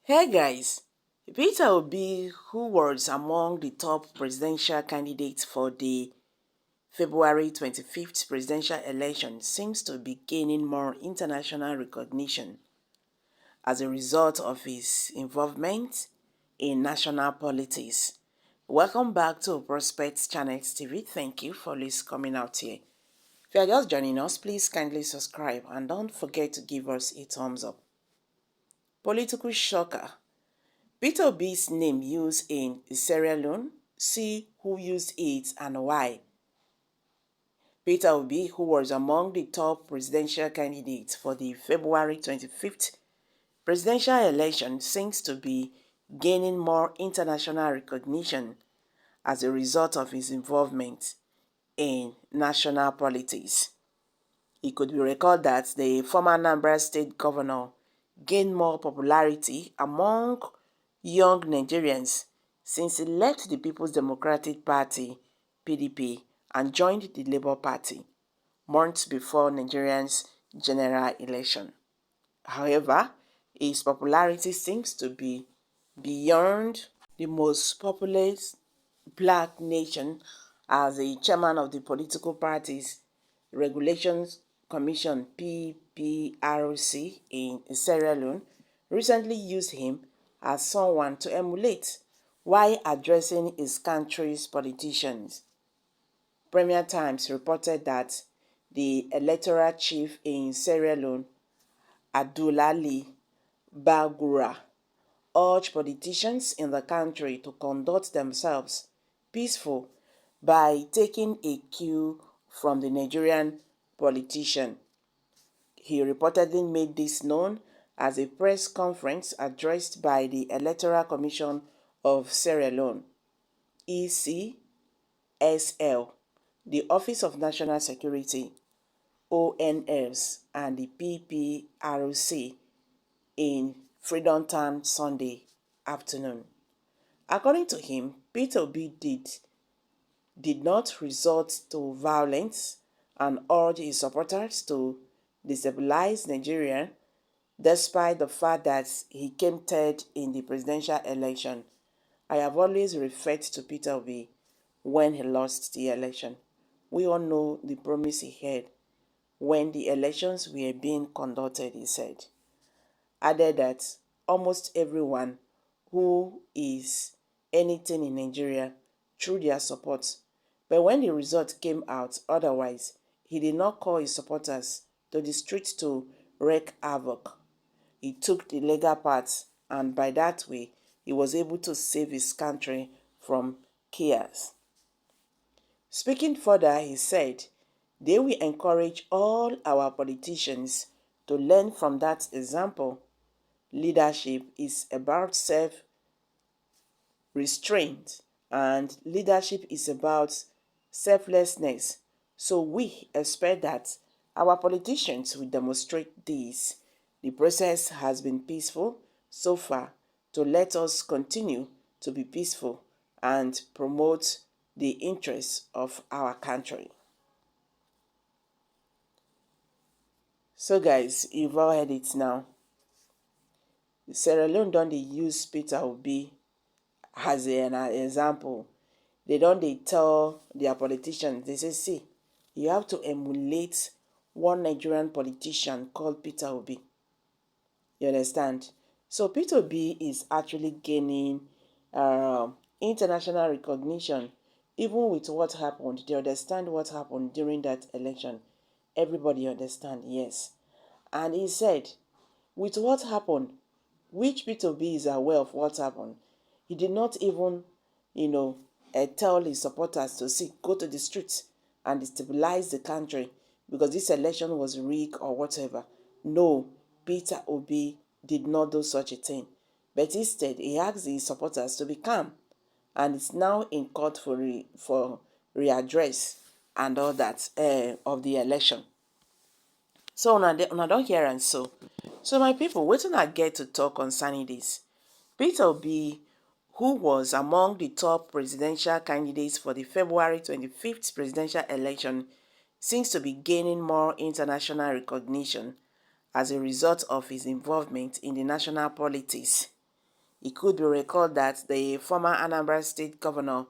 Hey guys, Peter Obi, who was among the top presidential candidates for the February 25th presidential election, seems to be gaining more international recognition as a result of his involvement in national politics. Welcome back to Prospects Channel TV. Thank you for coming out here. If you are just joining us, please kindly subscribe and don't forget to give us a thumbs up. Political shocker. Peter Obi's name used in Sierra Leone. See who used it and why. Peter Obi, who was among the top presidential candidates for the February 25th presidential election, seems to be gaining more international recognition as a result of his involvement in national politics. It could be recalled that the former Anambra State governor gained more popularity among young Nigerians since he left the People's Democratic Party (PDP) and joined the Labour Party months before Nigeria's general election. However, his popularity seems to be beyond the most populous black nation, as the chairman of the Political Parties Regulations Commission (PPRC) in Sierra Leone recently used him as someone to emulate while addressing his country's politicians. Premier Times reported that the electoral chief in Sierra Leone, Abdullahi Bagura, urged politicians in the country to conduct themselves peaceful by taking a cue from the Nigerian politician. He reportedly made this known as a press conference addressed by the Electoral Commission of Sierra Leone, ECSL, the Office of National Security, ONS, and the PPRC in Freedom Town Sunday afternoon. According to him, Peter Obi did not resort to violence and urged his supporters to destabilize Nigeria despite the fact that he came third in the presidential election. I have always referred to Peter Obi when he lost the election. We all know the promise he had when the elections were being conducted, he said. Added that almost everyone who is anything in Nigeria through their support. But when the result came out otherwise, he did not call his supporters to the streets to wreak havoc. He took the legal path, and by that way, he was able to save his country from chaos. Speaking further, he said, they will encourage all our politicians to learn from that example. Leadership is about self-restraint, and leadership is about selflessness. So we expect that our politicians will demonstrate this. The process has been peaceful so far, so let us continue to be peaceful and promote the interests of our country. So guys, you've all heard it now. Sierra Leone don't they use Peter Obi as an example. They tell their politicians, they say, see, you have to emulate one Nigerian politician called Peter Obi. You understand? So Peter Obi is actually gaining international recognition. Even with what happened, they understand what happened during that election. Everybody understand, yes. And he said, with what happened, which Peter Obi is aware of what happened, he did not even, tell his supporters to go to the streets and destabilize the country because this election was rigged or whatever. No, Peter Obi did not do such a thing. But instead, he asked his supporters to be calm, and it's now in court for readdress and all that of the election. So una don't hear and so. So my people, wetin I get to talk concerning this. Peter Obi, who was among the top presidential candidates for the February 25th presidential election, seems to be gaining more international recognition as a result of his involvement in the national politics. It could be recalled that the former Anambra State governor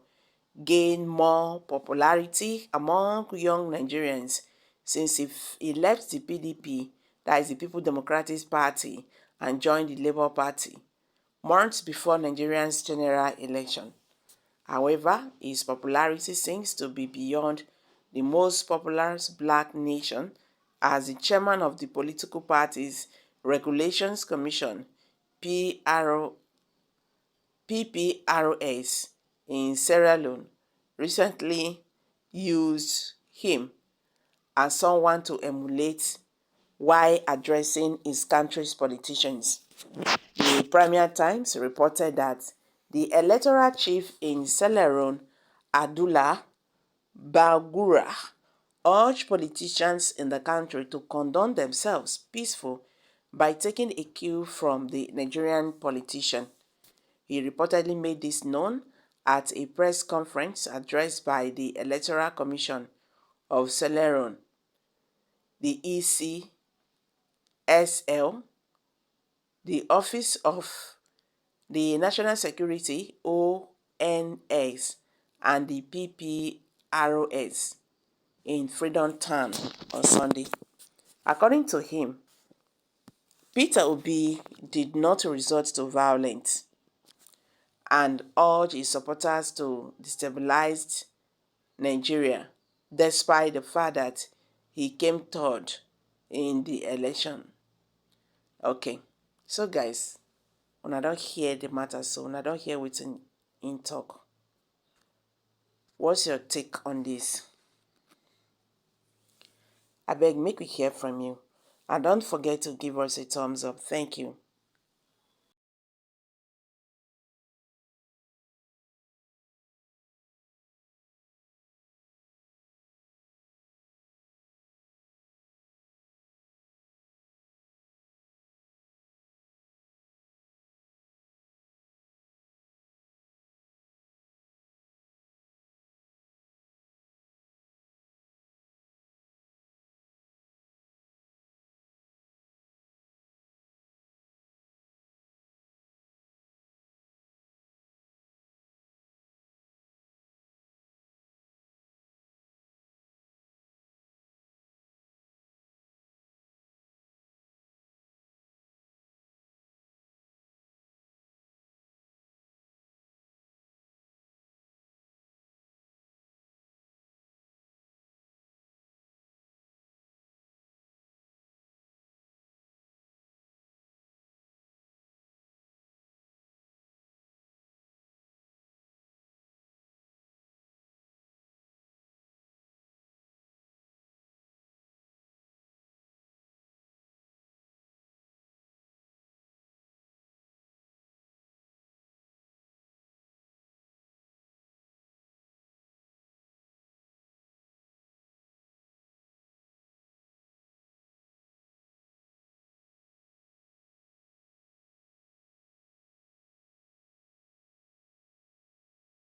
gained more popularity among young Nigerians since he left the PDP, that is the People Democratic Party, and joined the Labour Party months before Nigeria's general election. However, his popularity seems to be beyond the most populous black nation as the chairman of the political party's Regulations Commission, PPRS, in Sierra Leone recently used him as someone to emulate while addressing his country's politicians. The Premier Times reported that the electoral chief in Sierra Leone, Abdullah Bangura, urged politicians in the country to conduct themselves peaceful by taking a cue from the Nigerian politician. He reportedly made this known at a press conference addressed by the Electoral Commission of Sierra Leone, the ECSL, the Office of the National Security (ONS) and the PPRS in Freedom Town on Sunday. According to him, Peter Obi did not resort to violence and urged his supporters to destabilize Nigeria, despite the fact that he came third in the election. Okay, so guys, when I don't hear the matter, so when I don't hear what's in talk, what's your take on this? I beg, make we hear from you. And don't forget to give us a thumbs up. Thank you.